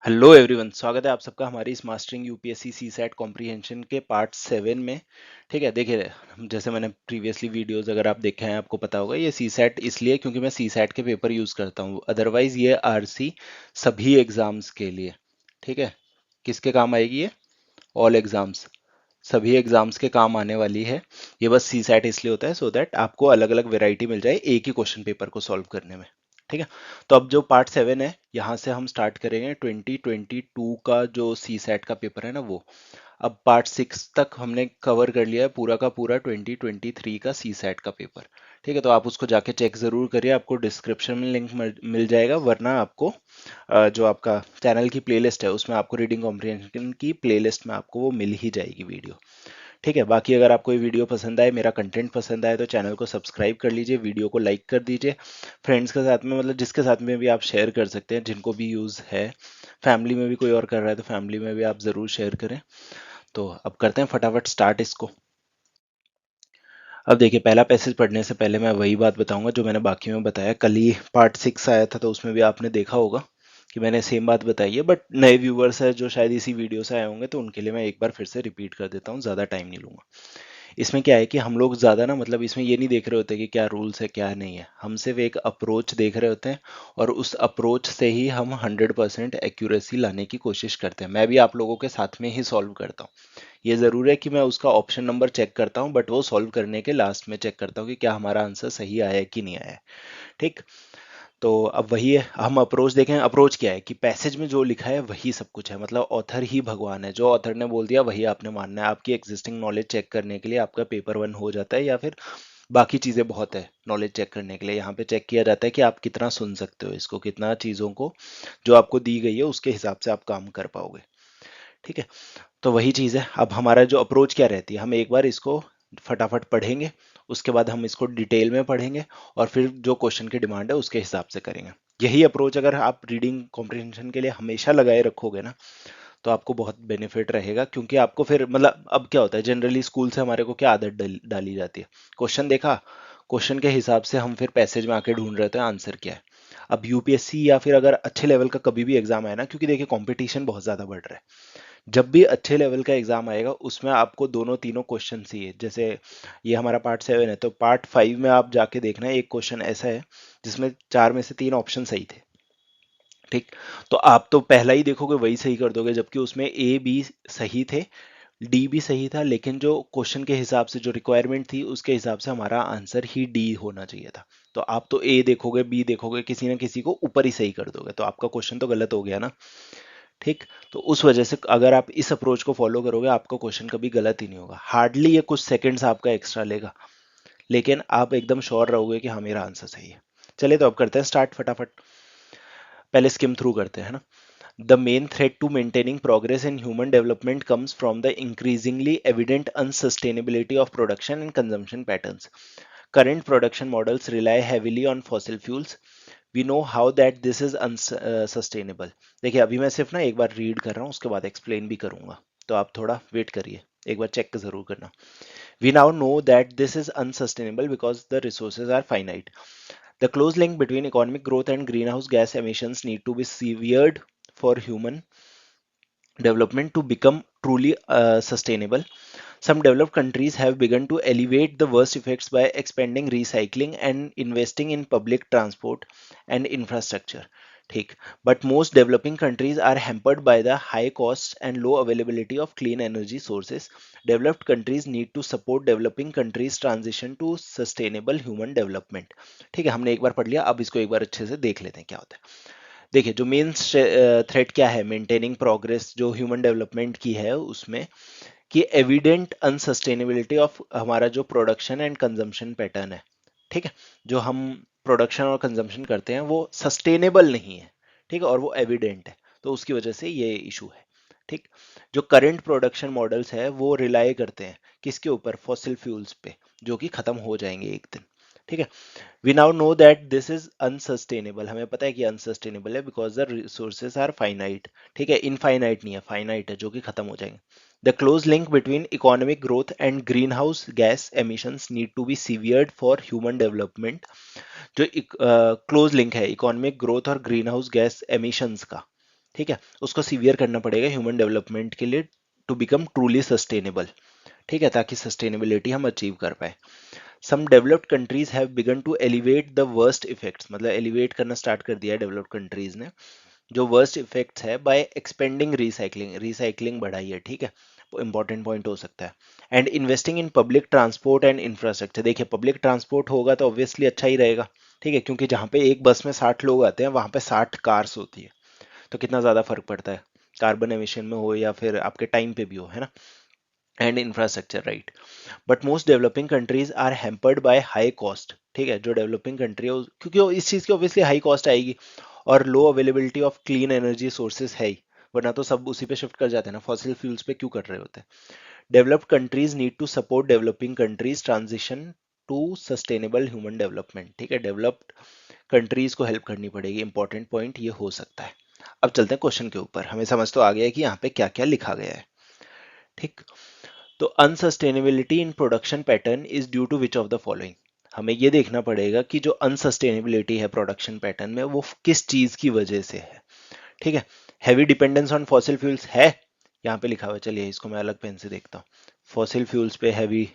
Hello everyone, स्वागत है आप सबका हमारी इस mastering UPSC CSAT comprehension के पार्ट 7 में। ठीक है, देखिए जैसे मैंने प्रीवियसली वीडियोस अगर आप देखे हैं आपको पता होगा ये सी सेट इसलिए क्योंकि मैं सी सेट के पेपर यूज़ करता हूँ। अदरवाइज ये आरसी सभी एग्जाम्स के लिए, ठीक है, किसके काम आएगी ये? ऑल एग्जाम्स, सभी एग्जाम्स के काम आने वाली है। ये बस सी सेट इसलिए होता है सो दैट आपको अलग अलग वेराइटी मिल जाए एक ही क्वेश्चन पेपर को सॉल्व करने में। ठीक है, तो अब जो पार्ट 7 है यहाँ से हम स्टार्ट करेंगे 2022 का जो सी सेट का पेपर है ना वो। अब पार्ट 6 तक हमने कवर कर लिया है पूरा का पूरा 2023 का सी सेट का पेपर। ठीक है, तो आप उसको जाके चेक ज़रूर करिए, आपको डिस्क्रिप्शन में लिंक मिल जाएगा, वरना आपको जो आपका चैनल की प्लेलिस्ट है उसमें आपको रीडिंग कॉम्प्रिहेंशन की प्लेलिस्ट में आपको वो मिल ही जाएगी वीडियो। ठीक है, बाकी अगर आपको ये वीडियो पसंद आए, मेरा कंटेंट पसंद आए तो चैनल को सब्सक्राइब कर लीजिए, वीडियो को लाइक कर दीजिए, फ्रेंड्स के साथ में मतलब जिसके साथ में भी आप शेयर कर सकते हैं जिनको भी यूज़ है। फैमिली में भी कोई और कर रहा है तो फैमिली में भी आप ज़रूर शेयर करें। तो अब करते हैं फटाफट स्टार्ट इसको। अब देखिए, पहला पैसेज पढ़ने से पहले मैं वही बात बताऊंगा जो मैंने बाकी में बताया। कल ही पार्ट 6 आया था तो उसमें भी आपने देखा होगा कि मैंने सेम बात बताई है, बट नए व्यूवर्स हैं जो शायद इसी वीडियो से आए होंगे तो उनके लिए मैं एक बार फिर से रिपीट कर देता हूँ, ज़्यादा टाइम नहीं लूंगा। इसमें क्या है कि हम लोग ज़्यादा ना मतलब इसमें ये नहीं देख रहे होते कि क्या रूल्स है क्या नहीं है, हम सिर्फ एक अप्रोच देख रहे होते हैं और उस अप्रोच से ही हम 100% एक्यूरेसी लाने की कोशिश करते हैं। मैं भी आप लोगों के साथ में ही सॉल्व करता हूँ। ये ज़रूर है कि मैं उसका ऑप्शन नंबर चेक करता हूँ, बट वो सॉल्व करने के लास्ट में चेक करता हूँ कि क्या हमारा आंसर सही आया है कि नहीं आया है। ठीक, तो अब वही है, हम अप्रोच देखें। अप्रोच क्या है कि पैसेज में जो लिखा है वही सब कुछ है, मतलब ऑथर ही भगवान है, जो ऑथर ने बोल दिया वही आपने मानना है। आपकी एग्जिस्टिंग नॉलेज चेक करने के लिए आपका पेपर 1 हो जाता है, या फिर बाकी चीज़ें बहुत है नॉलेज चेक करने के लिए। यहाँ पे चेक किया जाता है कि आप कितना सुन सकते हो इसको, कितना चीज़ों को जो आपको दी गई है उसके हिसाब से आप काम कर पाओगे। ठीक है, तो वही चीज़ है। अब हमारा जो अप्रोच क्या रहती है, हम एक बार इसको फटाफट पढ़ेंगे, उसके बाद हम इसको डिटेल में पढ़ेंगे और फिर जो क्वेश्चन की डिमांड है उसके हिसाब से करेंगे। यही अप्रोच अगर आप रीडिंग कॉम्प्रिहेंशन के लिए हमेशा लगाए रखोगे ना तो आपको बहुत बेनिफिट रहेगा, क्योंकि आपको फिर मतलब अब क्या होता है जनरली स्कूल से हमारे को क्या आदत डाली जाती है, क्वेश्चन देखा, क्वेश्चन के हिसाब से हम फिर पैसेज में आके ढूंढ रहे होते हैं आंसर क्या है। अब यूपीएससी या फिर अगर अच्छे लेवल का कभी भी एग्जाम आए ना, क्योंकि देखिए कंपटीशन बहुत ज़्यादा बढ़ रहा है, जब भी अच्छे लेवल का एग्जाम आएगा उसमें आपको दोनों तीनों क्वेश्चन चाहिए। जैसे ये हमारा पार्ट 7 है तो पार्ट 5 में आप जाके देखना है, एक क्वेश्चन ऐसा है जिसमें 4 में से 3 ऑप्शन सही थे। ठीक, तो आप तो पहला ही देखोगे वही सही कर दोगे, जबकि उसमें ए बी सही थे, डी भी सही था, लेकिन जो क्वेश्चन के हिसाब से जो रिक्वायरमेंट थी उसके हिसाब से हमारा आंसर ही डी होना चाहिए था। तो आप तो ए देखोगे बी देखोगे, किसी ना किसी को ऊपर ही सही कर दोगे, तो आपका क्वेश्चन तो गलत हो गया ना। ठीक, तो उस वजह से अगर आप इस अप्रोच को फॉलो करोगे आपका क्वेश्चन कभी गलत ही नहीं होगा। हार्डली ये कुछ सेकंड्स आपका एक्स्ट्रा लेगा, लेकिन आप एकदम श्योर रहोगे कि हाँ मेरा आंसर सही है। चलिए, तो अब करते हैं स्टार्ट फटाफट, पहले स्किम थ्रू करते हैं ना। The main threat to maintaining progress in human development comes from the increasingly evident unsustainability of production and consumption patterns. Current production models rely heavily on fossil fuels. We know how that this is unsustainable. देखिए, अभी मैं सिर्फ ना एक बार read कर रहा हूँ, उसके बाद एक्सप्लेन भी करूंगा, तो आप थोड़ा वेट करिए, एक बार चेक जरूर करना। We now know that this is unsustainable because the resources are finite. The close link between economic growth and greenhouse gas emissions need to be severed for human development to become truly sustainable. Some developed countries have begun to alleviate the worst effects by expanding recycling and investing in public transport and infrastructure. ठीक, but most developing countries are hampered by the high costs and low availability of clean energy sources. Developed countries need to support developing countries transition to sustainable human development. ठीक है, हमने एक बार पढ़ लिया, अब इसको एक बार अच्छे से देख लेते हैं क्या होता है। देखिए, जो मेन थ्रेट क्या है मेंटेनिंग प्रोग्रेस जो ह्यूमन डेवलपमेंट की है उसमें, कि एविडेंट अनसस्टेनेबिलिटी ऑफ हमारा जो प्रोडक्शन एंड कंजम्पशन पैटर्न है। ठीक है, जो हम प्रोडक्शन और कंजम्पशन करते हैं वो सस्टेनेबल नहीं है। ठीक है, और वो एविडेंट है, तो उसकी वजह से ये इशू है। ठीक, जो करंट प्रोडक्शन मॉडल्स है वो रिलाई करते हैं किसके ऊपर, फॉसिल फ्यूल्स पे, जो कि खत्म हो जाएंगे एक दिन। ठीक है, we now know that this is unsustainable, हमें पता है कि अनसस्टेनेबल है because the resources are finite. ठीक है, इनफाइनाइट नहीं है, फाइनाइट है, जो कि खत्म हो जाएंगे। The close link between economic growth and greenhouse gas emissions need to be severed for human development. जो क्लोज लिंक है इकोनॉमिक ग्रोथ और ग्रीन हाउस गैस एमिशंस का, ठीक है, उसको सीवियर करना पड़ेगा ह्यूमन डेवलपमेंट के लिए टू बिकम ट्रूली सस्टेनेबल। ठीक है, ताकि सस्टेनेबिलिटी हम अचीव कर पाए। Some developed countries have begun to elevate the worst effects, मतलब एलिवेट करना स्टार्ट कर दिया है डेवलप्ड कंट्रीज ने जो वर्स्ट इफेक्ट्स है बाय एक्सपेंडिंग रिसाइकलिंग, रिसाइकलिंग बढ़ाई है। ठीक है, इंपॉर्टेंट पॉइंट हो सकता है। And investing in public transport and infrastructure, देखिए पब्लिक ट्रांसपोर्ट होगा तो ऑब्वियसली अच्छा ही रहेगा। ठीक है, क्योंकि जहाँ पे एक बस में 60 लोग आते हैं वहाँ पे 60 कार्स होती है, तो कितना ज़्यादा फर्क पड़ता है, कार्बन एमिशन में हो या फिर आपके टाइम पे भी हो, है ना। And infrastructure, right. But most developing countries are hampered by high cost. ठीक है, जो डेवलपिंग कंट्री है क्योंकि इस चीज़ की ऑब्वियसली हाई कॉस्ट आएगी, और low availability of clean energy sources है ही, वरना तो सब उसी पे शिफ्ट कर जाते हैं ना, फॉसिल फ्यूल्स पे क्यों कर रहे होते हैं। Developed countries need to support developing countries transition to sustainable human development. ठीक है, डेवलप्ड कंट्रीज को हेल्प करनी पड़ेगी, इंपॉर्टेंट पॉइंट ये हो सकता है। अब चलते हैं क्वेश्चन के ऊपर, हमें समझ तो आ गया है कि यहाँ पे क्या क्या लिखा गया है। ठीक, तो unsustainability in production pattern is due to which of the following, हमें ये देखना पड़ेगा कि जो अनसस्टेनेबिलिटी है प्रोडक्शन पैटर्न में वो किस चीज की वजह से है। ठीक है, heavy dependence on fossil fuels है, यहाँ पे लिखा हुआ है, चलिए इसको मैं अलग पेन से देखता हूँ। फॉसिल फ्यूल्स पे हैवी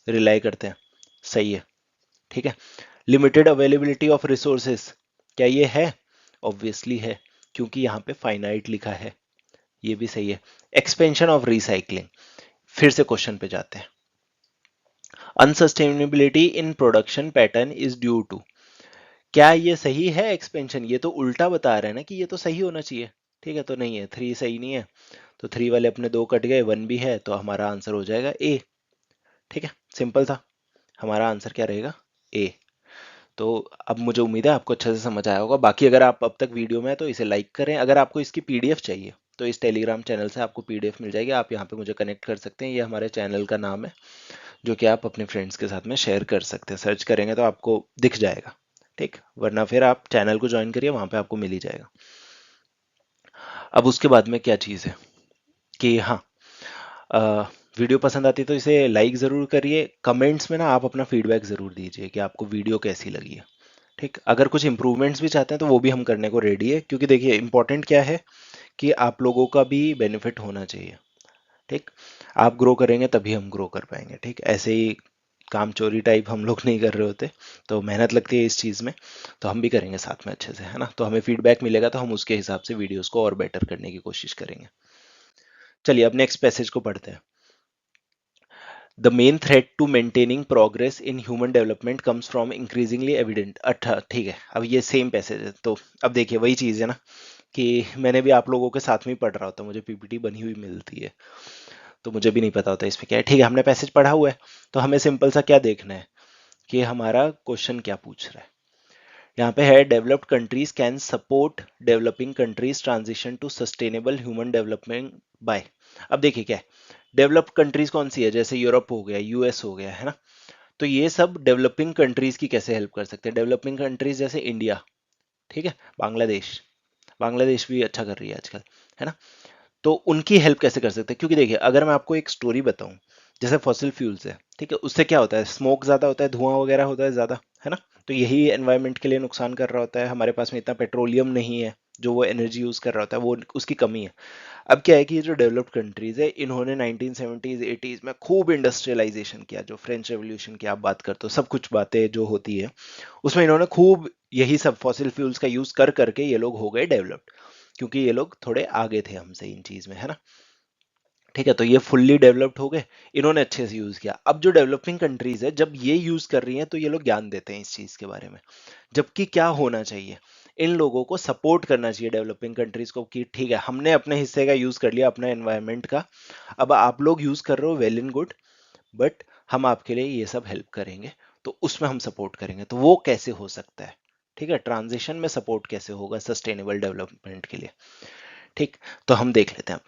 रिलाई करते हैं, सही है। ठीक है, लिमिटेड अवेलेबिलिटी ऑफ रिसोर्सेस, क्या ये है? ऑब्वियसली है, क्योंकि यहाँ पे फाइनाइट लिखा है, ये भी सही है। एक्सपेंशन ऑफ रिसाइकलिंग, फिर से क्वेश्चन पे जाते हैं। Unsustainability in production pattern is due to, क्या ये सही है एक्सपेंशन? ये तो उल्टा बता रहा है ना कि ये तो सही होना चाहिए। ठीक है, तो नहीं है, 3 सही नहीं है, तो 3 वाले अपने 2 कट गए, 1 भी है, तो हमारा आंसर हो जाएगा ए। ठीक है, सिंपल था, हमारा आंसर क्या रहेगा? ए। तो अब मुझे उम्मीद है आपको अच्छे से समझ आया होगा। बाकी अगर आप अब तक वीडियो में है तो इसे लाइक करें, अगर आपको इसकी पीडीएफ चाहिए तो इस टेलीग्राम चैनल से आपको पीडीएफ मिल जाएगी, आप यहाँ पे मुझे कनेक्ट कर सकते हैं, ये हमारे चैनल का नाम है, जो कि आप अपने फ्रेंड्स के साथ में शेयर कर सकते हैं, सर्च करेंगे तो आपको दिख जाएगा। ठीक, वरना फिर आप चैनल को ज्वाइन करिए, वहाँ पे आपको मिल ही जाएगा। अब उसके बाद में क्या चीज़ है कि हाँ, वीडियो पसंद आती है तो इसे लाइक ज़रूर करिए, कमेंट्स में ना आप अपना फीडबैक ज़रूर दीजिए कि आपको वीडियो कैसी लगी है। ठीक, अगर कुछ इंप्रूवमेंट्स भी चाहते हैं तो वो भी हम करने को रेडी है, क्योंकि देखिए इंपॉर्टेंट क्या है कि आप लोगों का भी बेनिफिट होना चाहिए। ठीक, आप ग्रो करेंगे तभी हम ग्रो कर पाएंगे। ठीक, ऐसे ही काम चोरी टाइप हम लोग नहीं कर रहे होते, तो मेहनत लगती है इस चीज़ में, तो हम भी करेंगे साथ में अच्छे से, है ना। तो हमें फीडबैक मिलेगा तो हम उसके हिसाब से वीडियोस को और बेटर करने की कोशिश करेंगे। चलिए अब नेक्स्ट पैसेज को पढ़ते हैं। The main threat to maintaining progress in human development comes from increasingly evident. अच्छा ठीक है, अब ये सेम पैसेज है, तो अब देखिए वही चीज़ है ना कि मैंने भी आप लोगों के साथ में ही पढ़ रहा होता, मुझे पीपीटी बनी हुई मिलती है, तो मुझे भी नहीं पता होता इसमें क्या है। ठीक है, हमने पैसेज पढ़ा हुआ है, तो हमें सिंपल सा क्या देखना है कि हमारा क्वेश्चन क्या पूछ रहा है। यहाँ पे है developed countries can support developing countries transition to sustainable human development by. अब देखिए क्या है, डेवलप्ड कंट्रीज कौन सी है, जैसे यूरोप हो गया, यूएस हो गया, है ना। तो ये सब डेवलपिंग कंट्रीज की कैसे हेल्प कर सकते हैं? डेवलपिंग कंट्रीज जैसे इंडिया, ठीक है, बांग्लादेश, बांग्लादेश भी अच्छा कर रही है आजकल, है ना। तो उनकी हेल्प कैसे कर सकते हैं? क्योंकि देखिए अगर मैं आपको एक स्टोरी बताऊं, जैसे फॉसिल फ्यूल्स है, ठीक है, उससे क्या होता है, स्मोक ज्यादा होता है, धुआं वगैरह होता है ज्यादा, है ना। तो यही एनवायरनमेंट के लिए नुकसान कर रहा होता है, हमारे पास में इतना पेट्रोलियम नहीं है, जो वो एनर्जी यूज कर रहा होता है, वो उसकी कमी है। अब क्या है कि ये जो डेवलप्ड कंट्रीज है, इन्होंने 1970s 80s में खूब इंडस्ट्रियलाइजेशन किया, जो फ्रेंच रेवोल्यूशन की आप बात करते हो, सब कुछ बातें जो होती है उसमें इन्होंने खूब यही सब फॉसिल फ्यूल्स का यूज कर करके ये लोग हो गए डेवलप्ड, क्योंकि ये लोग थोड़े आगे थे हमसे इन चीज में, है ना। ठीक है, तो ये फुल्ली डेवलप्ड हो गए, इन्होंने अच्छे से यूज किया। अब जो डेवलपिंग कंट्रीज है जब ये यूज कर रही हैं तो ये लोग ज्ञान देते हैं इस चीज के बारे में, जबकि क्या होना चाहिए, इन लोगों को सपोर्ट करना चाहिए डेवलपिंग कंट्रीज को कि ठीक है हमने अपने हिस्से का यूज कर लिया, अपना एनवायरनमेंट का, अब आप लोग यूज कर रहे हो, वेल इन गुड, बट हम आपके लिए ये सब हेल्प करेंगे, तो उसमें हम सपोर्ट करेंगे। तो वो कैसे हो सकता है? ठीक है, ट्रांजिशन में सपोर्ट कैसे होगा सस्टेनेबल डेवलपमेंट के लिए? ठीक, तो हम देख लेते हैं।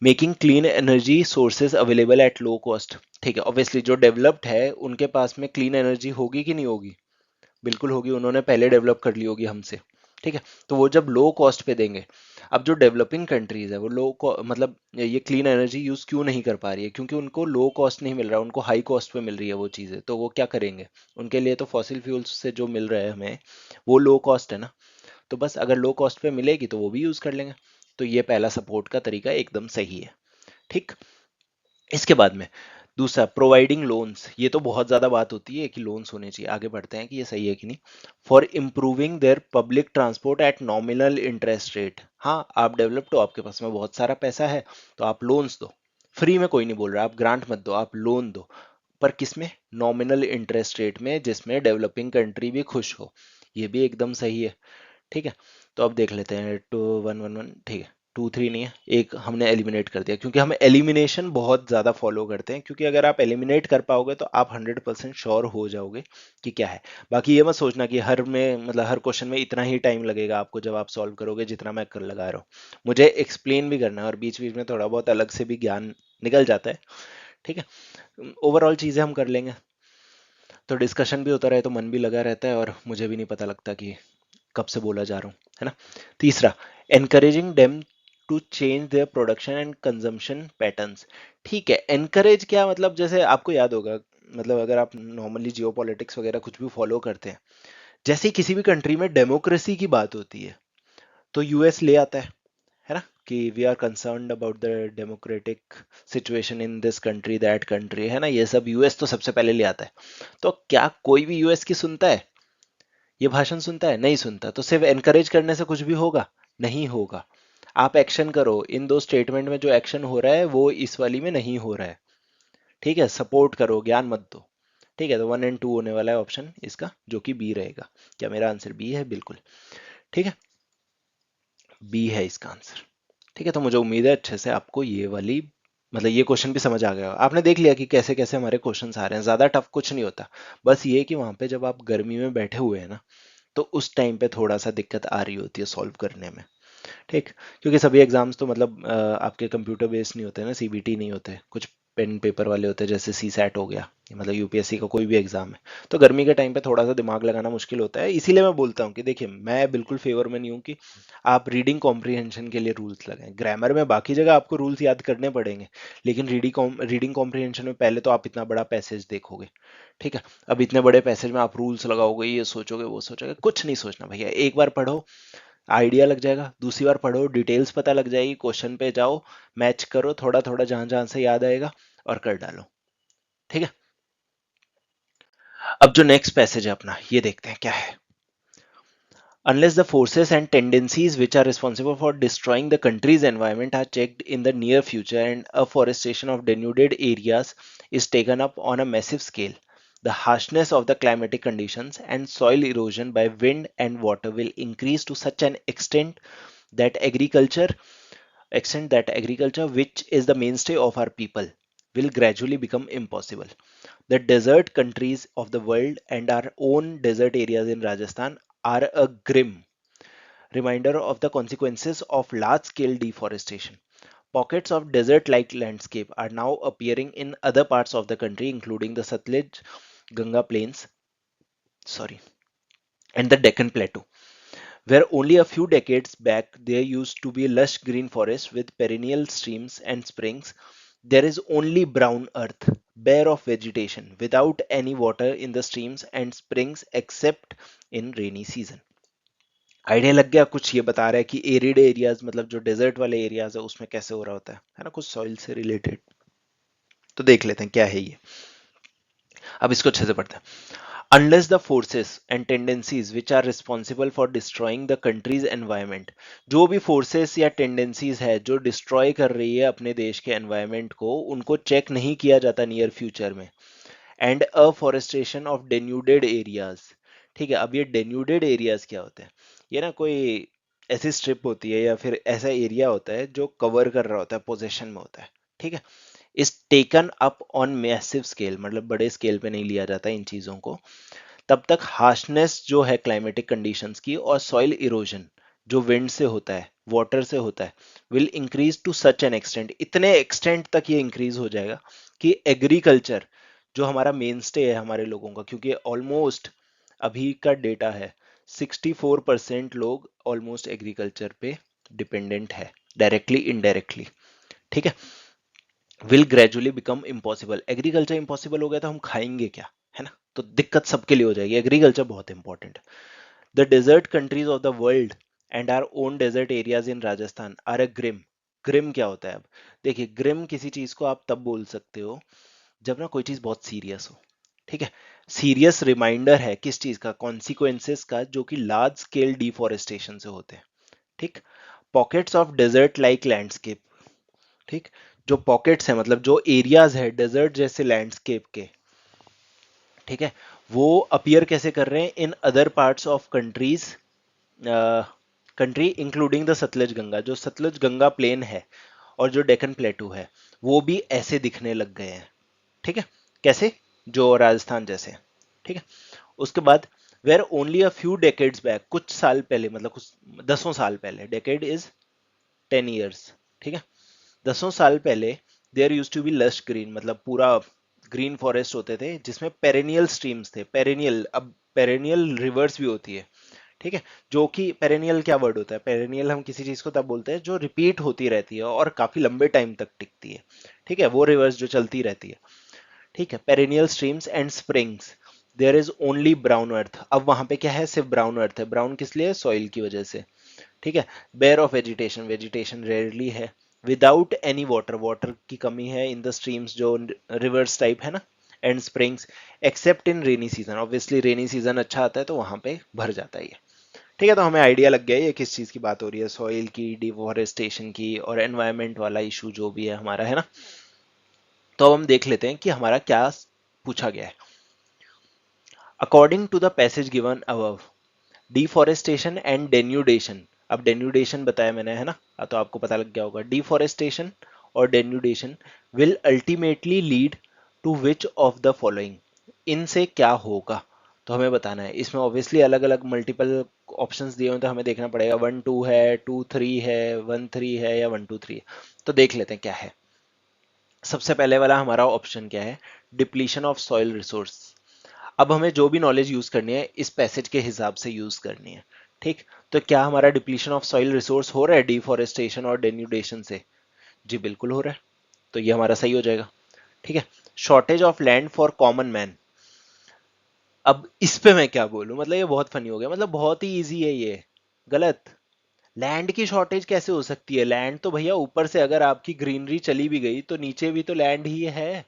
Making clean energy sources available at low cost. ठीक है, ऑब्वियसली जो डेवलप्ड है उनके पास में क्लीन एनर्जी होगी कि नहीं होगी? बिल्कुल होगी, उन्होंने पहले डेवलप कर ली होगी हमसे। ठीक है, तो वो जब लो कॉस्ट पे देंगे, अब जो डेवलपिंग कंट्रीज है वो मतलब ये क्लीन एनर्जी यूज क्यों नहीं कर पा रही है? क्योंकि उनको लो कॉस्ट नहीं मिल रहा, उनको हाई कॉस्ट पे मिल रही है वो चीजें, तो वो क्या करेंगे? उनके लिए तो फॉसिल फ्यूल्स से जो मिल रहा है हमें वो लो कॉस्ट है ना, तो बस अगर लो कॉस्ट पे मिलेगी तो वो भी यूज कर लेंगे। तो ये पहला सपोर्ट का तरीका एकदम सही है। ठीक। इसके बाद में दूसरा, प्रोवाइडिंग लोन्स। ये तो बहुत ज्यादा बात होती है कि लोन्स होने चाहिए, आगे बढ़ते हैं कि ये सही है कि नहीं। For improving their public transport at nominal interest rate. हाँ, आप डेवलप्ड हो, आपके पास में बहुत सारा पैसा है, तो आप लोन्स दो। फ्री में कोई नहीं बोल रहा, आप ग्रांट मत दो, आप लोन दो। पर किसमें? नॉमिनल इंटरेस्ट रेट में, जिसमें डेवलपिंग कंट्री भी खुश हो। ये भी एकदम सही है। ठीक है। तो अब देख लेते हैं, 2 1 1 1, ठीक है। 2 3 नहीं है, एक हमने एलिमिनेट कर दिया, क्योंकि हम एलिमिनेशन बहुत ज़्यादा फॉलो करते हैं, क्योंकि अगर आप एलिमिनेट कर पाओगे तो आप 100% श्योर हो जाओगे कि क्या है। बाकी ये मत सोचना कि हर में, मतलब हर क्वेश्चन में इतना ही टाइम लगेगा आपको जब आप सॉल्व करोगे जितना मैं कर लगा रहा हूँ। मुझे एक्सप्लेन भी करना है और बीच बीच में थोड़ा बहुत अलग से भी ज्ञान निकल जाता है। ठीक है। ओवरऑल चीज़ें हम कर लेंगे, तो डिस्कशन भी होता रहे तो मन भी लगा रहता है, और मुझे भी नहीं पता लगता कि कब से बोला जा रहा हूँ, है ना। तीसरा, encouraging them to change their production and consumption patterns. ठीक है, एनकरेज क्या मतलब, जैसे आपको याद होगा, मतलब अगर आप नॉर्मली जियो पॉलिटिक्स वगैरह कुछ भी फॉलो करते हैं, जैसे ही किसी भी कंट्री में डेमोक्रेसी की बात होती है तो यूएस ले आता है ना, कि we are concerned about the democratic situation in this country, that country, है ना, ये सब यूएस तो सबसे पहले ले आता है। तो क्या कोई भी यूएस की सुनता है? ये भाषण सुनता है? नहीं सुनता। तो सिर्फ एनकरेज करने से कुछ भी होगा? नहीं होगा। आप एक्शन करो। इन दो स्टेटमेंट में जो एक्शन हो रहा है वो इस वाली में नहीं हो रहा है। ठीक है, सपोर्ट करो, ज्ञान मत दो। ठीक है, तो 1 और 2 होने वाला है ऑप्शन इसका, जो कि बी रहेगा। क्या मेरा आंसर बी है? बिल्कुल। ठीक है, बी है इसका आंसर। ठीक है, तो मुझे उम्मीद है अच्छे से आपको ये वाली, मतलब ये क्वेश्चन भी समझ आ गया होगा। आपने देख लिया कि कैसे कैसे हमारे क्वेश्चंस आ रहे हैं, ज्यादा टफ कुछ नहीं होता। बस ये कि वहां पे जब आप गर्मी में बैठे हुए हैं ना, तो उस टाइम पे थोड़ा सा दिक्कत आ रही होती है सॉल्व करने में। ठीक। क्योंकि सभी एग्जाम्स तो मतलब आपके कंप्यूटर बेस्ड नहीं होते ना, सीबीटी नहीं होते, कुछ पेन पेपर वाले होते हैं, जैसे सी सैट हो गया, मतलब यूपीएससी का कोई भी एग्जाम है। तो गर्मी के टाइम पे थोड़ा सा दिमाग लगाना मुश्किल होता है, इसीलिए मैं बोलता हूँ कि देखिए, मैं बिल्कुल फेवर में नहीं हूँ कि आप रीडिंग कॉम्प्रिहेंशन के लिए रूल्स लगाएं। ग्रामर में बाकी जगह आपको रूल्स याद करने पड़ेंगे, लेकिन रीडिंग कॉम्प्रिहेंशन में पहले तो आप इतना बड़ा पैसेज देखोगे। ठीक है। अब इतने बड़े पैसेज में आप रूल्स लगाओगे, ये सोचोगे वो सोचोगे, कुछ नहीं सोचना भैया। एक बार पढ़ो, आइडिया लग जाएगा, दूसरी बार पढ़ो, डिटेल्स पता लग जाएगी, क्वेश्चन पे जाओ, मैच करो थोड़ा थोड़ा, जहां जहां से याद आएगा, और कर डालो। ठीक है। अब जो नेक्स्ट पैसेज है अपना, ये देखते हैं क्या है। Unless the forces and tendencies which are responsible for destroying the country's environment are checked in the near future and afforestation of denuded areas is taken up on a massive scale, the harshness of the climatic conditions and soil erosion by wind and water will increase to such an that agriculture extent that agriculture, which is the mainstay of our people, will gradually become impossible. The desert countries of the world and our own desert areas in Rajasthan are a grim reminder of the consequences of large scale deforestation. Pockets of desert like landscape are now appearing in other parts of the country, including the Satluj Ganga plains, sorry, and the Deccan Plateau, where only a few decades back there used to be lush green forests with perennial streams and springs. There is only brown earth, bare of vegetation, without any water in the streams and springs except in rainy season. Idea लग गया कुछ? ये बता रहा है कि arid areas, मतलब जो डेजर्ट वाले एरियाज है, उसमें कैसे हो रहा होता है ना, कुछ सॉइल से रिलेटेड। तो देख लेते हैं क्या है ये। अब इसको अच्छे से पढ़ते हैं। Unless the forces and tendencies which are responsible for destroying the country's environment, जो भी forces या tendencies है जो destroy कर रही है अपने देश के environment को, उनको check नहीं किया जाता near future में, and afforestation of denuded areas। ठीक है, अब ये denuded areas क्या होते हैं? ये ना कोई ऐसी स्ट्रिप होती है या फिर ऐसा एरिया होता है जो कवर कर रहा होता है, पोजेशन में होता है। ठीक है। Is taken up on massive scale, मतलब बड़े स्केल पे नहीं लिया जाता इन चीजों को। तब तक हार्शनेस जो है क्लाइमेटिक कंडीशंस की, और सॉइल इरोजन जो विंड से होता है, वाटर से होता है, will increase to such an extent, इतने एक्सटेंट तक ये इंक्रीज हो जाएगा कि एग्रीकल्चर जो हमारा मेन स्टे है हमारे लोगों का, क्योंकि ऑलमोस्ट अभी का डेटा है 64% लोग ऑलमोस्ट एग्रीकल्चर पे डिपेंडेंट है, डायरेक्टली इनडायरेक्टली। ठीक है। Will gradually become impossible, agriculture impossible हो गया तो हम खाएंगे क्या, है ना। तो दिक्कत सबके लिए हो जाएगी, एग्रीकल्चर बहुत इंपॉर्टेंट है। The desert countries of the world and our own desert areas in Rajasthan are a grim. Grim क्या होता है? अब देखिए, ग्रिम किसी चीज को आप तब बोल सकते हो जब ना कोई चीज बहुत सीरियस हो। ठीक है, सीरियस रिमाइंडर है किस चीज का? कॉन्सिक्वेंसेस का, जो कि लार्ज स्केल डिफोरेस्टेशन से होते हैं। ठीक, pockets of desert like landscape. ठीक, जो पॉकेट्स है मतलब जो एरियाज है डेजर्ट जैसे लैंडस्केप के, ठीक है, वो अपीयर कैसे कर रहे हैं in other parts of countries, country including the Sutlej Ganga. जो सतलज गंगा प्लेन है और जो डेक्कन प्लेटू है, वो भी ऐसे दिखने लग गए हैं। ठीक है, कैसे? जो राजस्थान जैसे। ठीक है, उसके बाद were only a few decades back, कुछ साल पहले, मतलब कुछ दसों साल पहले, डेकेड इज 10 years। ठीक है, दसों साल पहले there use to be lush green, मतलब पूरा ग्रीन फॉरेस्ट होते थे जिसमें पेरेनियल स्ट्रीम्स थे। पेरेनियल, अब पेरेनियल रिवर्स भी होती है। ठीक है, जो कि पेरेनियल क्या वर्ड होता है? पेरेनियल हम किसी चीज को तब बोलते हैं जो रिपीट होती रहती है और काफी लंबे टाइम तक टिकती है। ठीक है, वो रिवर्स जो चलती रहती है। ठीक है, perennial streams and springs, there is only brown earth. अब वहां पे क्या है? सिर्फ ब्राउन अर्थ है। ब्राउन किस लिए? सॉइल की वजह से। ठीक है, bare of vegetation, vegetation rarely है। विदाउट एनी वाटर, वाटर की कमी है इन द स्ट्रीम्स, जो रिवर्स टाइप है ना, and springs, except in rainy season. Obviously rainy season अच्छा आता है तो वहां पे भर जाता है ये। ठीक है, तो हमें आइडिया लग गया ये किस चीज की बात हो रही है, सॉइल की, डिफोरेस्टेशन की, और एनवायरमेंट वाला इशू जो भी है हमारा, है ना। तो अब हम देख लेते हैं कि हमारा क्या पूछा गया है। According to the passage given above, deforestation and denudation. अब डेन्यूडेशन बताया मैंने, है ना, तो आपको पता लग गया होगा। डिफोरेस्टेशन और denudation will ultimately lead to which of the following, इनसे क्या होगा? तो हमें बताना है। इसमें ऑब्वियसली अलग अलग मल्टीपल ऑप्शंस दिए हुए, तो हमें देखना पड़ेगा 1 2 है, 2 3 है, 1 3 है, या 1 2 3 है। तो देख लेते हैं क्या है। सबसे पहले वाला हमारा ऑप्शन क्या है? Depletion of soil resource. अब हमें जो भी नॉलेज यूज करनी है इस पैसेज के हिसाब से यूज करनी है। ठीक, तो क्या हमारा डिप्लीशन ऑफ सॉइल रिसोर्स हो रहा है डिफोरेस्टेशन और डेन्यूडेशन से? जी बिल्कुल हो रहा है, तो ये हमारा सही हो जाएगा। ठीक है, shortage of land for common man. अब इस पे मैं क्या बोलूं, मतलब ये बहुत फनी हो गया, मतलब बहुत ही इजी है ये। गलत। लैंड की शॉर्टेज कैसे हो सकती है? लैंड तो भैया ऊपर से अगर आपकी ग्रीनरी चली भी गई तो नीचे भी तो लैंड ही है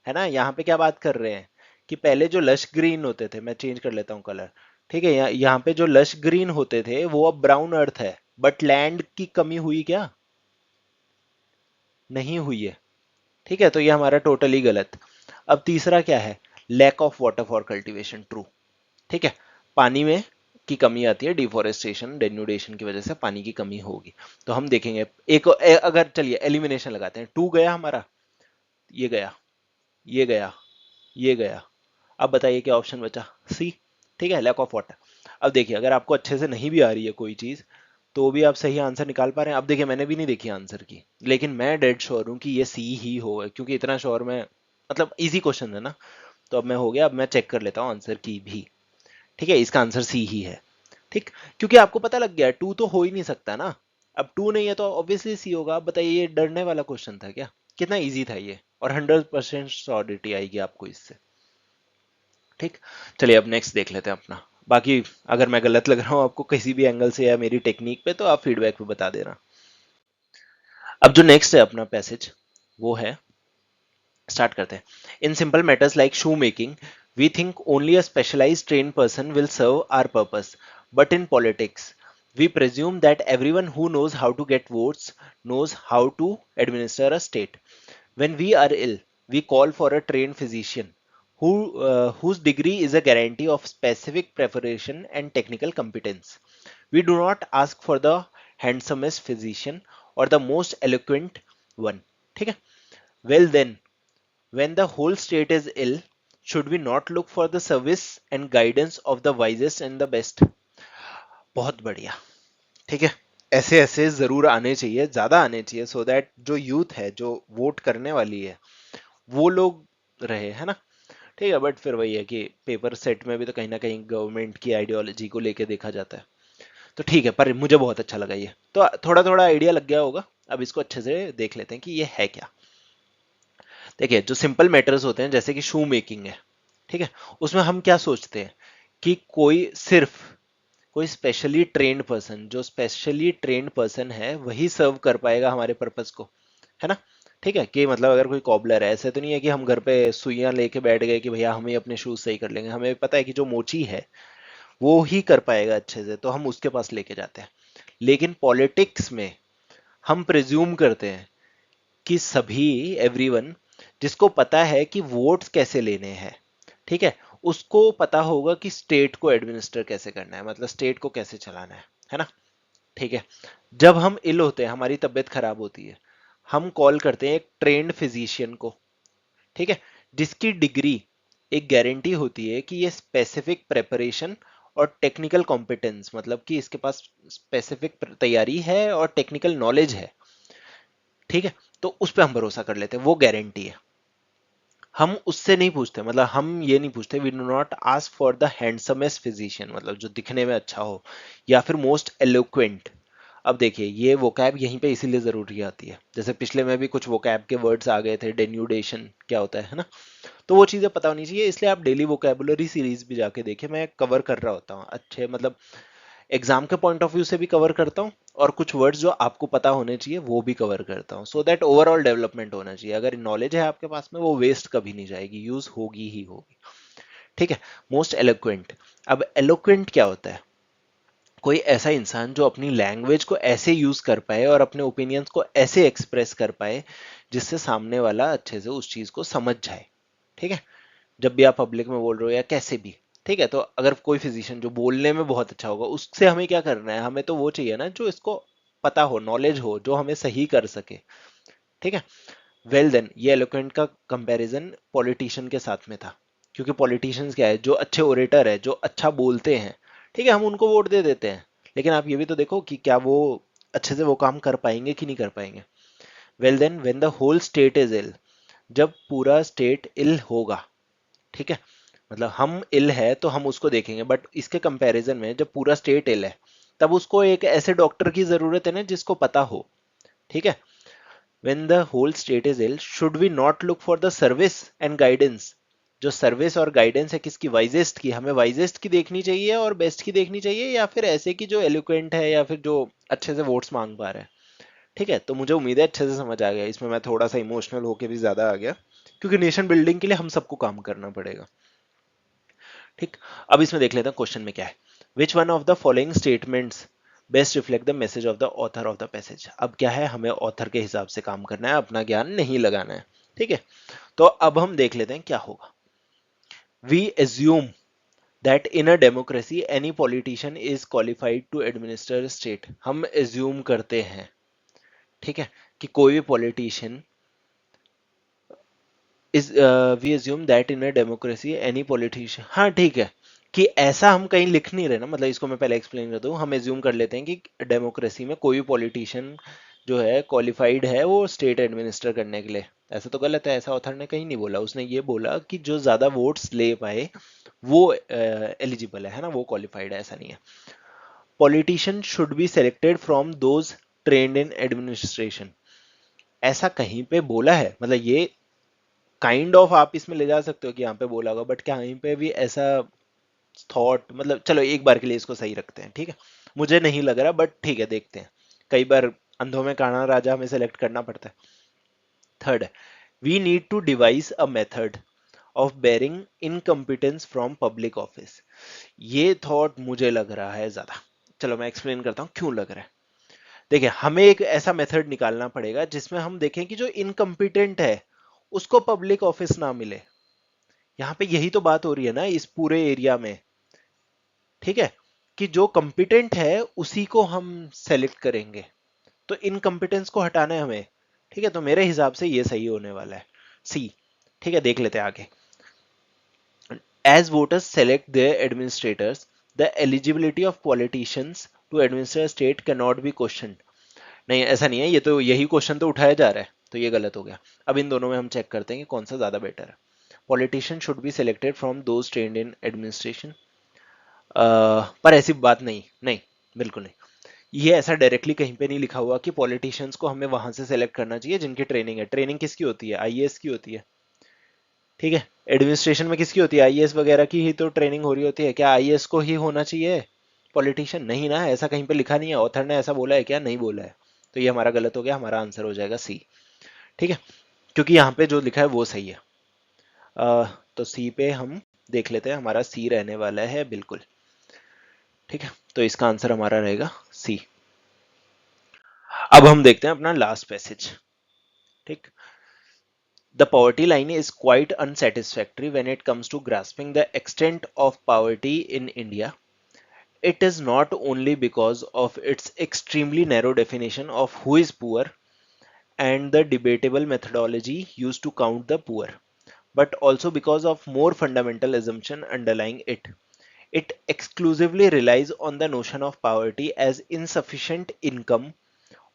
ना। यहाँ पे क्या बात कर रहे हैं कि पहले जो लश ग्रीन होते थे, मैं चेंज कर लेता हूँ कलर। ठीक है, यहाँ पे जो लश ग्रीन होते थे वो अब ब्राउन अर्थ है, बट लैंड की कमी हुई क्या? नहीं हुई है। ठीक है, तो ये हमारा टोटली गलत। अब तीसरा क्या है? Lack of water for cultivation, true. ठीक है, पानी में की कमी आती है डिफोरेस्टेशन डेन्यूडेशन की वजह से, पानी की कमी होगी। तो हम देखेंगे अगर चलिए एलिमिनेशन लगाते हैं, 2 गया हमारा, ये गया, ये गया, ये गया। अब बताइए क्या ऑप्शन बचा? सी। ठीक है, लैक ऑफ वाटर। अब देखिए, अगर आपको अच्छे से नहीं भी आ रही है कोई चीज, तो भी आप सही आंसर निकाल पा रहे हैं। अब देखिए, मैंने भी नहीं देखी आंसर की, लेकिन मैं डेड श्योर हूं कि ये सी ही होगा, क्योंकि इतना श्योर मैं, मतलब इजी क्वेश्चन है ना। तो अब मैं हो गया, अब मैं चेक कर लेता हूँ आंसर की भी। ठीक है, इसका आंसर सी ही है। ठीक, क्योंकि आपको पता लग गया 2 तो हो ही नहीं सकता ना। अब 2 नहीं है तो ऑब्वियसली सी होगा। अब बताइए, ये डरने वाला क्वेश्चन था क्या? कितना इजी था ये, और 100% श्योरिटी आएगी आपको इससे। ठीक, चलिए अब नेक्स्ट देख लेते हैं अपना। बाकी अगर मैं गलत लग रहा हूँ आपको किसी भी एंगल से या मेरी टेक्निक पे, तो आप फीडबैक पे बता देना। अब जो नेक्स्ट है अपना पैसेज, वो है, स्टार्ट करते हैं। In simple matters like shoe making, we think only a specialised train person will serve our purpose, but in politics we presume that everyone who knows how to get votes knows how to administer a state. When we are ill, we call for a trained physician whose degree is a guarantee of specific preparation and technical competence. We do not ask for the handsomest physician or the most eloquent one. ठीक है? Well then, when the whole state is ill, should we not look for the service and guidance of the wisest and the best? बहुत बढ़िया। ठीक है, ऐसे ऐसे जरूर आने चाहिए, ज्यादा आने चाहिए, सो दैट जो यूथ है, जो वोट करने वाली है, वो लोग रहे, है ना। ठीक है, बट फिर वही है कि पेपर सेट में भी तो कहीं ना कहीं गवर्नमेंट की आइडियोलॉजी को लेके देखा जाता है। तो ठीक है, पर मुझे बहुत अच्छा लगा ये, तो थोड़ा थोड़ा आइडिया लग गया होगा। अब इसको अच्छे से देख लेते हैं कि ये है क्या। देखिए, जो सिंपल मैटर्स होते हैं जैसे कि शू मेकिंग है, ठीक है, उसमें हम क्या सोचते हैं कि कोई सिर्फ कोई स्पेशली ट्रेन्ड पर्सन, जो स्पेशली ट्रेन्ड पर्सन है वही सर्व कर पाएगा हमारे पर्पस को, है ना। ठीक है, कि मतलब अगर कोई कॉबलर है, ऐसे तो नहीं है कि हम घर पे सुइयां लेके बैठ गए कि भैया हम ही अपने शूज सही कर लेंगे, हमें पता है कि जो मोची है वो ही कर पाएगा अच्छे से, तो हम उसके पास लेके जाते हैं। लेकिन पॉलिटिक्स में हम प्रिज्यूम करते हैं कि सभी, एवरीवन, जिसको पता है कि वोट्स कैसे लेने हैं, ठीक है, उसको पता होगा कि स्टेट को एडमिनिस्टर कैसे करना है, मतलब स्टेट को कैसे चलाना है ना। ठीक है, जब हम इल होते हैं, हमारी तबीयत खराब होती है, हम कॉल करते हैं एक ट्रेन्ड फिजिशियन को, ठीक है, जिसकी डिग्री एक गारंटी होती है कि ये स्पेसिफिक प्रेपरेशन और टेक्निकल कॉम्पिटेंस, मतलब कि इसके पास स्पेसिफिक तैयारी है और टेक्निकल नॉलेज है, ठीक है, तो उस पर हम भरोसा कर लेते हैं, वो गारंटी है। हम उससे नहीं पूछते, मतलब हम ये नहीं पूछते, we do not ask for the handsomest physician, मतलब जो दिखने में अच्छा हो या फिर मोस्ट एलोक्वेंट। अब देखिए, ये वोकैब यहीं पे इसीलिए जरूरी आती है, जैसे पिछले में भी कुछ वोकैब के वर्ड्स आ गए थे, डेन्यूडेशन क्या होता है ना, तो वो चीजें पता होनी चाहिए, इसलिए आप डेली वोकैबुलरी सीरीज भी जाके देखिए, मैं कवर कर रहा होता हूँ अच्छे, मतलब एग्जाम के पॉइंट ऑफ व्यू से भी कवर करता हूँ, और कुछ वर्ड्स जो आपको पता होने चाहिए वो भी कवर करता हूँ, सो दैट ओवरऑल डेवलपमेंट होना चाहिए। अगर नॉलेज है आपके पास में, वो वेस्ट कभी नहीं जाएगी, यूज होगी ही होगी। ठीक है, मोस्ट एलोक्वेंट। अब एलोक्वेंट क्या होता है? कोई ऐसा इंसान जो अपनी लैंग्वेज को ऐसे यूज कर पाए और अपने ओपिनियंस को ऐसे एक्सप्रेस कर पाए जिससे सामने वाला अच्छे से उस चीज को समझ जाए। ठीक है, जब भी आप पब्लिक में बोल रहे हो या कैसे भी, ठीक है, तो अगर कोई फिजिशियन जो बोलने में बहुत अच्छा होगा, उससे हमें क्या करना है, हमें तो वो चाहिए ना जो इसको पता हो, नॉलेज हो, जो हमें सही कर सके। ठीक है, वेल देन, ये एलोक्वेंट का कंपैरिजन पॉलिटिशियन के साथ में था, क्योंकि पॉलिटिशियंस क्या है, जो अच्छे ओरेटर है, जो अच्छा बोलते हैं, ठीक है, हम उनको वोट दे देते हैं, लेकिन आप ये भी तो देखो कि क्या वो अच्छे से वो काम कर पाएंगे कि नहीं कर पाएंगे। Well then, when the whole state is ill, जब पूरा स्टेट इल होगा, ठीक है, मतलब हम इल है तो हम उसको देखेंगे, बट इसके कंपैरिजन में जब पूरा स्टेट इल है, तब उसको एक ऐसे डॉक्टर की जरूरत है ना जिसको पता हो। ठीक है, when the whole state is ill, should we not look for the service and guidance? जो सर्विस और गाइडेंस है किसकी, वाइजेस्ट की, हमें वाइजेस्ट की देखनी चाहिए और बेस्ट की देखनी चाहिए, या फिर ऐसे की जो एलोक्वेंट है या फिर जो अच्छे से वोट्स मांग पा रहा है। ठीक है, तो मुझे उम्मीद है अच्छे से समझ आ गया, इसमें मैं थोड़ा सा इमोशनल होके भी ज्यादा आ गया, क्योंकि नेशन बिल्डिंग के लिए हम सबको काम करना पड़ेगा। ठीक, अब इसमें देख लेते हैं क्वेश्चन में क्या है। Which one of the following statements best reflect the message of the author of the passage. अब क्या है, हमें ऑथर के हिसाब से काम करना है, अपना ज्ञान नहीं लगाना है। ठीक है, तो अब हम देख लेते हैं क्या होगा। We assume that in a democracy any politician is qualified to administer state. हम एज्यूम करते हैं, ठीक है, कि कोई भी politician is, we assume that in a democracy any politician, हाँ ठीक है, कि ऐसा हम कहीं लिख नहीं रहे ना, मतलब इसको मैं पहले एक्सप्लेन कर दूं, हम एज्यूम कर लेते हैं कि डेमोक्रेसी में कोई भी पॉलिटिशियन जो है क्वालिफाइड है वो स्टेट एडमिनिस्टर करने के लिए। ऐसा तो गलत है, ऐसा ऑथर ने कहीं नहीं बोला, उसने ये बोला कि जो ज्यादा वोट्स ले पाए वो एलिजिबल है ना, वो क्वालिफाइड है, ऐसा नहीं है। Politician should be selected from those trend in administration, ऐसा कहीं पे बोला है, मतलब ये काइंड ऑफ आप इसमें ले जा सकते हो कि यहाँ पे बोला होगा, बट क्या कहीं पे भी ऐसा थॉट, मतलब चलो एक बार के लिए इसको सही रखते हैं, ठीक है, मुझे नहीं लग रहा, बट ठीक है, देखते हैं, कई बार अंधों में काना राजा हमें सेलेक्ट करना पड़ता है। Third, we need to devise a method of barring incompetence from public office. ये थॉट मुझे लग रहा है ज्यादा, चलो मैं एक्सप्लेन करता हूँ क्यों लग रहा है। देखिए, हमें एक ऐसा मेथड निकालना पड़ेगा जिसमें हम देखें कि जो इनकम्पिटेंट है उसको पब्लिक ऑफिस ना मिले। यहाँ पे यही तो बात हो रही है ना इस पूरे एरिया में, ठीक है, कि जो कंपिटेंट है उसी को हम सेलेक्ट करेंगे, तो इनकम्पिटेंस को हटाना है हमें। ठीक है, तो मेरे हिसाब से ये सही होने वाला है, सी। ठीक है, देख लेते हैं आगे। As voters select their administrators, the eligibility of politicians to administer state can not be question. नहीं, ऐसा नहीं है, ये तो यही क्वेश्चन तो उठाया जा रहा है, तो ये गलत हो गया। अब इन दोनों में हम चेक करते हैं कि कौन सा ज्यादा बेटर है। Politician should be selected from those trained in administration, पर ऐसी बात नहीं, नहीं, बिल्कुल नहीं, ये ऐसा डायरेक्टली कहीं पे नहीं लिखा हुआ कि पॉलिटिशियंस को हमें वहां से सेलेक्ट करना चाहिए जिनकी ट्रेनिंग है। ट्रेनिंग किसकी होती है, आईएएस की होती है। ठीक है, एडमिनिस्ट्रेशन में किसकी होती है, आईएएस वगैरह की ही तो ट्रेनिंग हो रही होती है, क्या आईएएस को ही होना चाहिए? पॉलिटिशियन नहीं ना, ऐसा कहीं पे लिखा नहीं है, ऑथर ने ऐसा बोला है क्या? नहीं बोला है, तो ये हमारा गलत हो गया, हमारा आंसर हो जाएगा सी। ठीक है, क्योंकि यहाँ पे जो लिखा है वो सही है। तो सी पे हम देख लेते हैं, हमारा सी रहने वाला है बिल्कुल। ठीक है, तो इसका आंसर हमारा रहेगा सी। अब हम देखते हैं अपना लास्ट पैसेज। ठीक, the poverty line is quite unsatisfactory when it comes to grasping the extent of poverty in India. It is not only because of its extremely narrow definition of who is poor and the debatable methodology used to count the poor, but also because of more fundamental assumption underlying it. It exclusively relies on the notion of poverty as insufficient income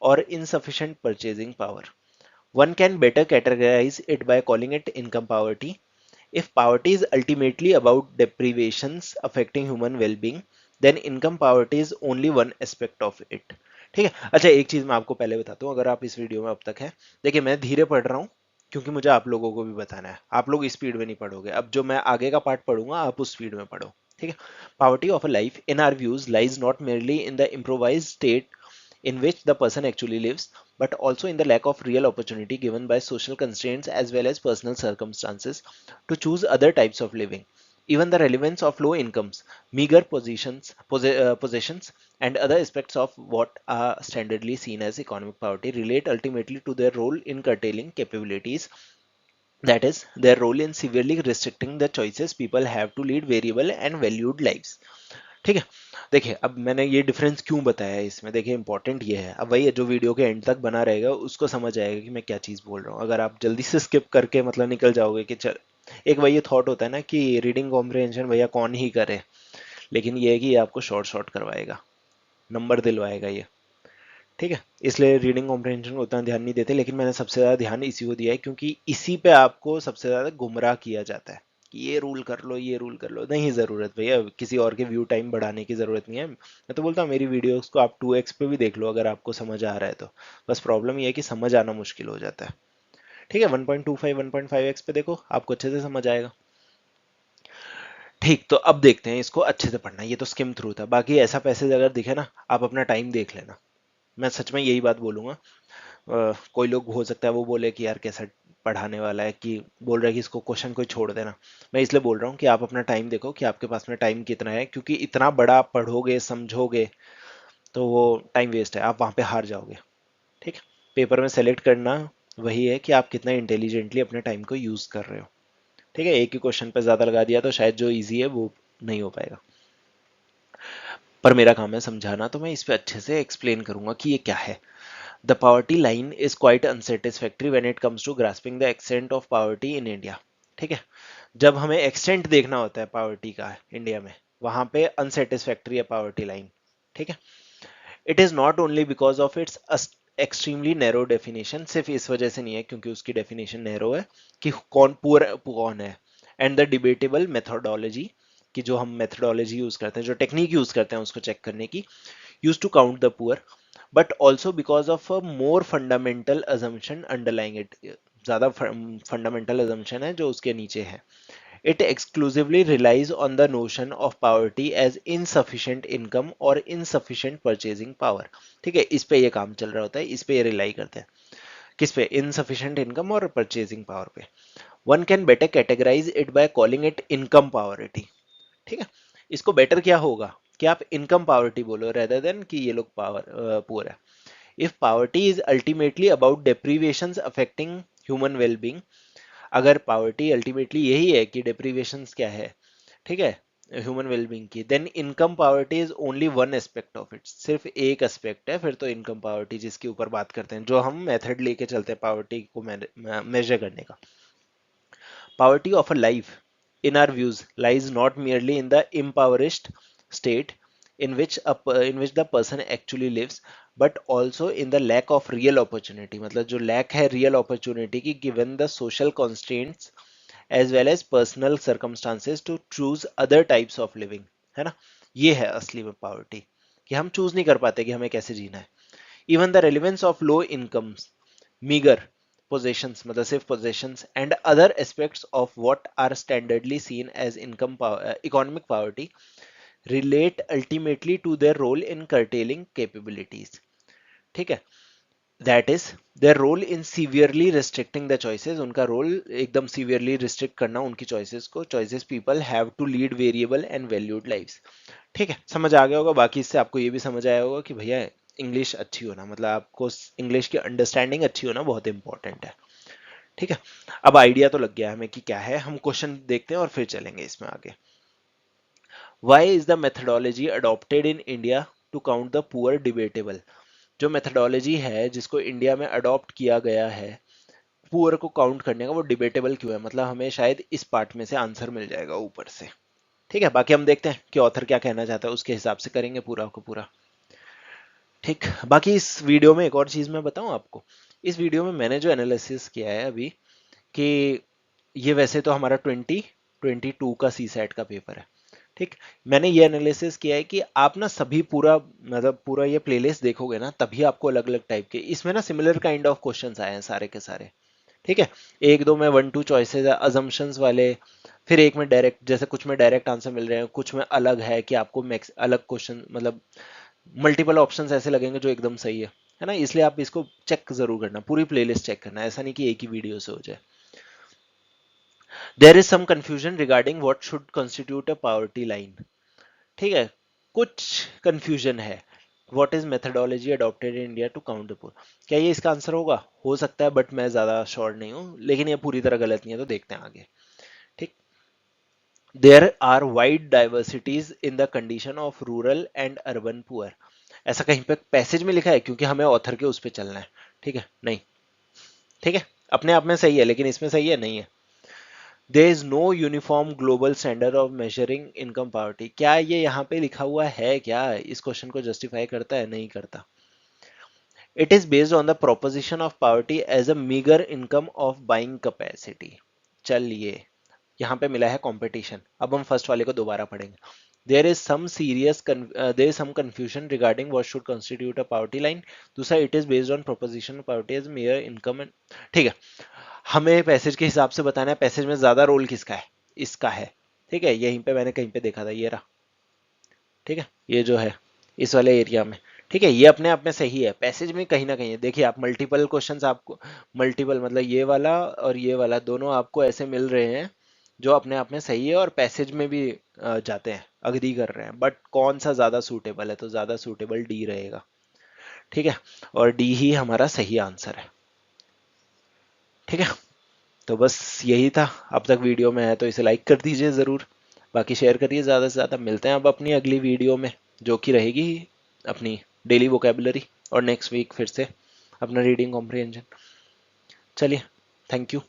or insufficient purchasing power. One can better categorize it by calling it income poverty. If poverty is ultimately about deprivations affecting human well-being, then income poverty is only one aspect of it. ठीक है, अच्छा एक चीज मैं आपको पहले बताता हूँ, अगर आप इस वीडियो में अब तक है, देखिए मैं धीरे पढ़ रहा हूँ क्योंकि मुझे आप लोगों को भी बताना है, आप लोग इस स्पीड में नहीं पढ़ोगे, अब जो मैं आगे का पार्ट पढ़ूंगा आप उस स्पीड में पढ़ो। ठीक है, poverty of a life in our views lies not merely in the improvised state in which the person actually lives, but also in the lack of real opportunity given by social constraints as well as personal circumstances to choose other types of living. Even the relevance of low incomes, meager possessions, and other aspects of what are standardly seen as economic poverty relate ultimately to their role in curtailing capabilities, that is, their role in severely restricting the choices people have to lead variable and valued lives. ठीक है, देखिए अब मैंने ये difference क्यों बताया है इसमें, देखिए इंपॉर्टेंट ये है, अब वही है जो वीडियो के एंड तक बना रहेगा उसको समझ आएगा कि मैं क्या चीज़ बोल रहा हूँ। अगर आप जल्दी से स्किप करके मतलब निकल जाओगे कि चल, एक वही थॉट होता है ना कि रीडिंग कॉम्प्रिहेंशन भैया कौन ही करे, लेकिन ये है कि ये आपको शॉर्ट शॉर्ट करवाएगा, नंबर दिलवाएगा ये। ठीक है, इसलिए रीडिंग कॉम्प्रिहेंशन को उतना ध्यान नहीं देते, लेकिन मैंने सबसे ज़्यादा ध्यान इसी को दिया है क्योंकि इसी पे आपको सबसे ज़्यादा गुमराह किया जाता है कि ये रूल कर लो, ये रूल कर लो, नहीं ज़रूरत भैया, किसी और के व्यू टाइम बढ़ाने की ज़रूरत नहीं है। मैं तो बोलता हूँ मेरी वीडियोस को आप 2x पे भी देख लो अगर आपको समझ आ रहा है तो, बस प्रॉब्लम ये है कि समझ आना मुश्किल हो जाता है। ठीक है, 1.25 1.5x पे देखो आपको अच्छे से समझ आएगा। ठीक, तो अब देखते हैं इसको अच्छे से पढ़ना, ये तो स्किम थ्रू था, बाकी ऐसा पैसेज अगर दिखे ना आप अपना टाइम देख लेना, मैं सच में यही बात बोलूंगा। कोई लोग हो सकता है वो बोले कि यार कैसा पढ़ाने वाला है, कि बोल रहा है कि इसको क्वेश्चन कोई छोड़ देना, मैं इसलिए बोल रहा हूँ कि आप अपना टाइम देखो कि आपके पास में टाइम कितना है, क्योंकि इतना बड़ा आप पढ़ोगे समझोगे तो वो टाइम वेस्ट है, आप वहाँ पे हार जाओगे। ठीक है, पेपर में सेलेक्ट करना वही है कि आप कितना इंटेलिजेंटली अपने टाइम को यूज कर रहे हो। ठीक है, एक ही क्वेश्चन पे ज्यादा लगा दिया तो शायद जो इजी है वो नहीं हो पाएगा, पर मेरा काम है समझाना, तो मैं इस पे अच्छे से एक्सप्लेन करूंगा कि ये क्या है। The poverty line is quite unsatisfactory when it comes to grasping the extent of poverty in India. ठीक है, जब हमें एक्सटेंट देखना होता है पावर्टी का इंडिया में, वहां पे अनसेटिस्फैक्ट्री है पावर्टी लाइन। ठीक है, it is not only because of its extremely narrow definition, सिर्फ इस वजह से नहीं है क्योंकि उसकी डेफिनेशन नैरो है कि कौन पुअर कौन है, एंड द डिबेटेबल मेथोडोलॉजी, कि जो हम मेथोडोलॉजी यूज करते हैं, जो टेक्निक यूज करते हैं उसको चेक करने की, use to count the poor, but also because of a more fundamental assumption underlying it, ज़्यादा fundamental assumption है जो उसके नीचे है। It exclusively relies on the notion of poverty as insufficient income or insufficient purchasing power. ठीक है, इस पे ये काम चल रहा होता है, इस पे ये रिलाई करते हैं, किस पे? insufficient income और purchasing power पे। One can better categorize it by calling it income poverty. ठीक है, इसको बेटर क्या होगा कि आप इनकम पावर्टी बोलो रेदर देन कि ये लोग पावर पुअर है। If poverty is ultimately about deprivations affecting human wellbeing, अगर पावर्टी अल्टीमेटली यही है कि deprivations क्या है, ठीक है, ह्यूमन वेलबींग की, then income poverty is only one aspect of it, सिर्फ एक एस्पेक्ट है फिर तो इनकम पावर्टी जिसके ऊपर बात करते हैं, जो हम मेथड लेके चलते हैं पावर्टी को मेजर करने का। Poverty of a life, in our views, lies not merely in the impoverished state in which the person actually lives, but also in the lack of real opportunity. मतलब जो lack है real opportunity की, given the social constraints as well as personal circumstances to choose other types of living, है ना, ये है असली में poverty, कि हम चूज नहीं कर पाते कि हमें कैसे जीना है। Even the relevance of low incomes, meager possessions, मतलब सिर्फ possessions, and other aspects of what are standardly seen as economic poverty relate ultimately to their role in curtailing capabilities. ठीक है, that is their role in severely restricting the choices, उनका रोल एकदम severely restrict करना उनकी choices को। Choices people have to lead variable and valued lives. ठीक है, समझ आ गया होगा। बाकी इससे आपको ये भी समझ आया होगा कि भैया इंग्लिश अच्छी होना, मतलब आपको इंग्लिश की अंडरस्टैंडिंग अच्छी होना बहुत इंपॉर्टेंट है। ठीक है, अब आइडिया तो लग गया हमें कि क्या है। हम क्वेश्चन देखते हैं और फिर चलेंगे इसमें आगे। Why is the methodology adopted in India to count the poor debatable? जो मेथडोलॉजी है जिसको इंडिया में अडॉप्ट किया गया है पुअर को काउंट करने का, वो डिबेटेबल क्यों है? मतलब हमें शायद इस पार्ट में से आंसर मिल जाएगा ऊपर से। ठीक है, बाकी हम देखते हैं कि ऑथर क्या कहना चाहता है, उसके हिसाब से करेंगे पूरा को पूरा। ठीक, बाकी इस वीडियो में एक और चीज मैं बताऊं आपको। इस वीडियो में मैंने जो एनालिसिस किया है अभी, कि ये वैसे तो हमारा 2022 का सी सेट का पेपर है। ठीक, मैंने ये एनालिसिस किया है कि आप ना सभी पूरा, मतलब पूरा ये प्लेलिस्ट देखोगे ना, तभी आपको अलग अलग टाइप के इसमें ना सिमिलर काइंड ऑफ क्वेश्चंस आए हैं सारे के सारे। ठीक है, एक दो में 1-2 चॉइसेस है अजम्पशंस वाले, फिर एक में डायरेक्ट, जैसे कुछ में डायरेक्ट आंसर मिल रहे हैं, कुछ में अलग है कि आपको मैक्स अलग क्वेश्चन, मतलब मल्टीपल ऑप्शंस ऐसे लगेंगे जो एकदम सही है ना। इसलिए आप इसको चेक जरूर करना, पूरी प्लेलिस्ट चेक करना, ऐसा नहीं कि एक ही वीडियो से हो जाए। There is some confusion regarding what should constitute a poverty line. ठीक है, कुछ कंफ्यूजन है। What is methodology adopted in India to count the poor, क्या ये इसका आंसर होगा? हो सकता है, बट मैं ज्यादा श्योर नहीं हूँ, लेकिन ये पूरी तरह गलत नहीं है, तो देखते हैं आगे। ठीक, there are wide diversities in the condition of rural and urban poor. ऐसा कहीं पे पैसेज में लिखा है, क्योंकि हमें ऑथर के उस पर चलना है। ठीक है, नहीं, ठीक है, अपने आप में सही है, लेकिन इसमें सही है नहीं है। There is no uniform global standard of measuring income poverty, क्या ये यहाँ पे लिखा हुआ है? क्या इस क्वेश्चन को जस्टिफाई करता है? नहीं करता। It is based on the proposition of poverty as a meagre income of buying capacity. चलिए, यहाँ पे मिला है कंपटीशन। अब हम फर्स्ट वाले को दोबारा पढ़ेंगे। There is some serious there is some confusion regarding what should constitute a poverty line. दूसरा, it is based on proposition of poverty as mere income. ठीक है, हमें पैसेज के हिसाब से बताना है, पैसेज में ज्यादा रोल किसका है? इसका है। ठीक है, यहीं पे मैंने कहीं पे देखा था, ये रहा। ठीक है, ये जो है इस वाले एरिया में। ठीक है, ये अपने आप में सही है, पैसेज में कहीं ना कहीं है। देखिए आप मल्टीपल क्वेश्चंस आपको, मल्टीपल मतलब ये वाला और ये वाला दोनों आपको ऐसे मिल रहे हैं जो अपने आप में सही है और पैसेज में भी जाते हैं, अग्री कर रहे हैं। बट कौन सा ज्यादा सूटेबल है? तो ज्यादा सूटेबल डी रहेगा। ठीक है, और डी ही हमारा सही आंसर है। ठीक है, तो बस यही था। अब तक वीडियो में है तो इसे लाइक कर दीजिए ज़रूर, बाकी शेयर करिए ज़्यादा से ज़्यादा। मिलते हैं अब अपनी अगली वीडियो में, जो कि रहेगी अपनी डेली वोकेबलरी, और नेक्स्ट वीक फिर से अपना रीडिंग कॉम्प्रिहेंशन। चलिए, थैंक यू।